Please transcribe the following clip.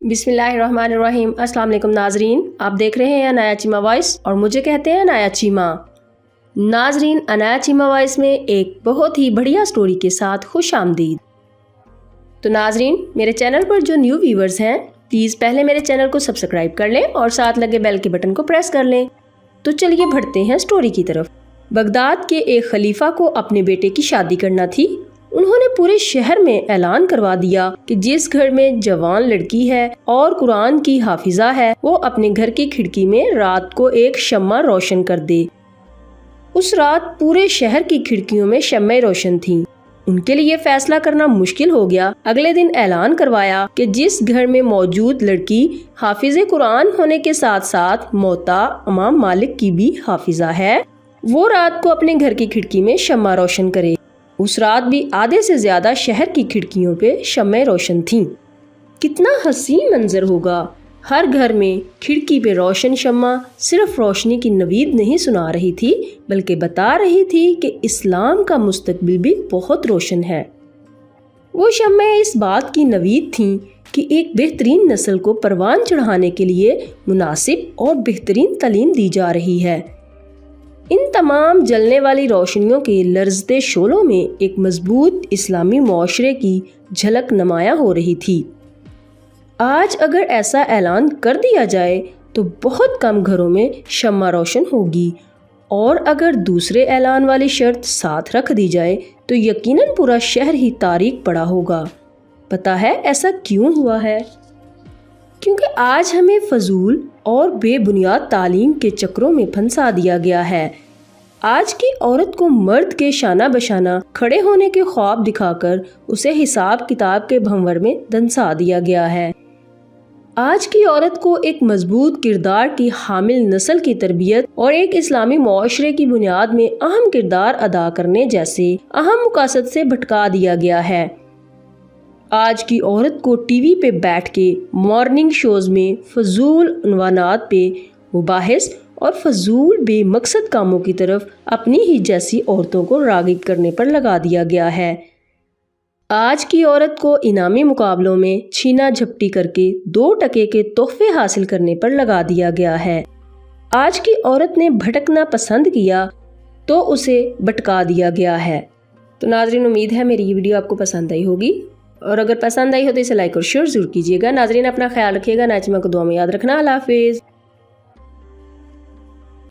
بسم اللہ الرحمن الرحیم۔ السلام علیکم ناظرین، آپ دیکھ رہے ہیں انایا چیما وائس اور مجھے کہتے ہیں انایا چیما۔ ناظرین، انایا چیما وائس میں ایک بہت ہی بڑھیا سٹوری کے ساتھ خوش آمدید۔ تو ناظرین، میرے چینل پر جو نیو ویورز ہیں پلیز پہلے میرے چینل کو سبسکرائب کر لیں اور ساتھ لگے بیل کے بٹن کو پریس کر لیں۔ تو چلیے بڑھتے ہیں سٹوری کی طرف۔ بغداد کے ایک خلیفہ کو اپنے بیٹے کی شادی کرنا تھی۔ انہوں نے پورے شہر میں اعلان کروا دیا کہ جس گھر میں جوان لڑکی ہے اور قرآن کی حافظہ ہے وہ اپنے گھر کی کھڑکی میں رات کو ایک شمع روشن کر دے۔ اس رات پورے شہر کی کھڑکیوں میں شمعیں روشن تھیں۔ ان کے لیے فیصلہ کرنا مشکل ہو گیا۔ اگلے دن اعلان کروایا کہ جس گھر میں موجود لڑکی حافظ قرآن ہونے کے ساتھ ساتھ موتا امام مالک کی بھی حافظہ ہے، وہ رات کو اپنے گھر کی کھڑکی میں شمع روشن کرے۔ اس رات بھی آدھے سے زیادہ شہر کی کھڑکیوں پہ شمعیں روشن تھیں۔ کتنا حسین منظر ہوگا! ہر گھر میں کھڑکی پہ روشن شمع صرف روشنی کی نوید نہیں سنا رہی تھی بلکہ بتا رہی تھی کہ اسلام کا مستقبل بھی بہت روشن ہے۔ وہ شمعیں اس بات کی نوید تھیں کہ ایک بہترین نسل کو پروان چڑھانے کے لیے مناسب اور بہترین تعلیم دی جا رہی ہے۔ ان تمام جلنے والی روشنیوں کے لرزتے شعلوں میں ایک مضبوط اسلامی معاشرے کی جھلک نمایاں ہو رہی تھی۔ آج اگر ایسا اعلان کر دیا جائے تو بہت کم گھروں میں شمع روشن ہوگی، اور اگر دوسرے اعلان والی شرط ساتھ رکھ دی جائے تو یقیناً پورا شہر ہی تاریک پڑا ہوگا۔ پتہ ہے ایسا کیوں ہوا ہے؟ کیونکہ آج ہمیں فضول اور بے بنیاد تعلیم کے چکروں میں پھنسا دیا گیا ہے۔ آج کی عورت کو مرد کے شانہ بشانہ کھڑے ہونے کے خواب دکھا کر اسے حساب کتاب کے بھنور میں دھنسا دیا گیا ہے۔ آج کی عورت کو ایک مضبوط کردار کی حامل نسل کی تربیت اور ایک اسلامی معاشرے کی بنیاد میں اہم کردار ادا کرنے جیسے اہم مقاصد سے بھٹکا دیا گیا ہے۔ آج کی عورت کو ٹی وی پہ بیٹھ کے مارننگ شوز میں فضول عنوانات پہ مباحث اور فضول بے مقصد کاموں کی طرف اپنی ہی جیسی عورتوں کو راغب کرنے پر لگا دیا گیا ہے۔ آج کی عورت کو انعامی مقابلوں میں چھینا جھپٹی کر کے 2 ٹکے کے تحفے حاصل کرنے پر لگا دیا گیا ہے۔ آج کی عورت نے بھٹکنا پسند کیا تو اسے بھٹکا دیا گیا ہے۔ تو ناظرین، امید ہے میری یہ ویڈیو آپ کو پسند آئی ہوگی، اور اگر پسند آئی ہو تو اسے لائک اور شیئر ضرور کیجیے گا۔ ناظرین، اپنا خیال رکھیے گا۔ انایا چیما کو دعا میں یاد رکھنا۔ اللہ حافظ۔